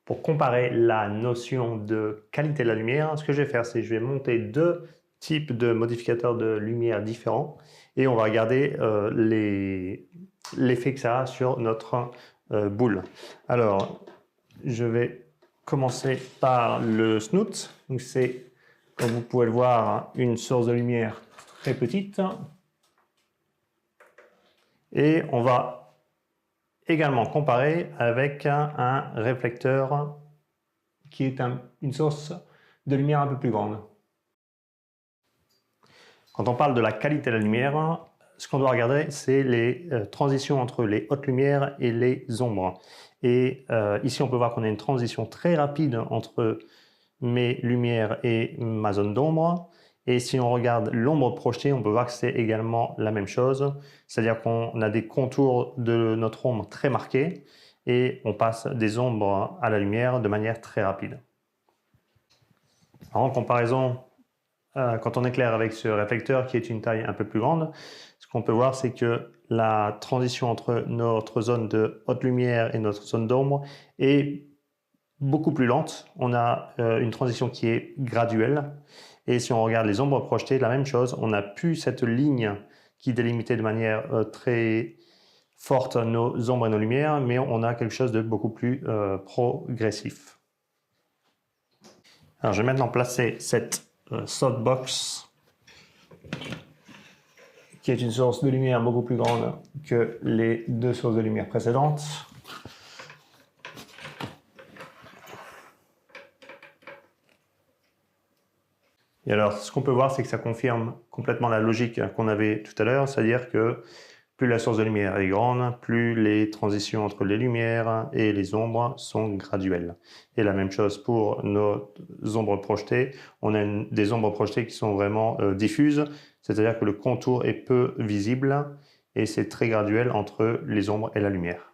Pour comparer la notion de qualité de la lumière, ce que je vais faire, c'est que je vais monter deux types de modificateurs de lumière différents et on va regarder l'effet que ça a sur notre boule. Alors, je vais commencer par le snoot. Donc c'est, comme vous pouvez le voir, une source de lumière très petite. Et on va également comparer avec un réflecteur qui est une source de lumière un peu plus grande. Quand on parle de la qualité de la lumière, ce qu'on doit regarder, c'est les transitions entre les hautes lumières et les ombres. Et ici, on peut voir qu'on a une transition très rapide entre mes lumières et ma zone d'ombre. Et si on regarde l'ombre projetée, on peut voir que c'est également la même chose. C'est-à-dire qu'on a des contours de notre ombre très marqués et on passe des ombres à la lumière de manière très rapide. En comparaison, quand on éclaire avec ce réflecteur qui est une taille un peu plus grande, ce qu'on peut voir, c'est que la transition entre notre zone de haute lumière et notre zone d'ombre est beaucoup plus lente. On a une transition qui est graduelle. Et si on regarde les ombres projetées, la même chose. On n'a plus cette ligne qui délimitait de manière très forte nos ombres et nos lumières, mais on a quelque chose de beaucoup plus progressif. Alors, je vais maintenant placer cette softbox qui est une source de lumière beaucoup plus grande que les deux sources de lumière précédentes. Et alors, ce qu'on peut voir, c'est que ça confirme complètement la logique qu'on avait tout à l'heure, c'est-à-dire que plus la source de lumière est grande, plus les transitions entre les lumières et les ombres sont graduelles. Et la même chose pour nos ombres projetées. On a des ombres projetées qui sont vraiment diffuses, c'est-à-dire que le contour est peu visible et c'est très graduel entre les ombres et la lumière.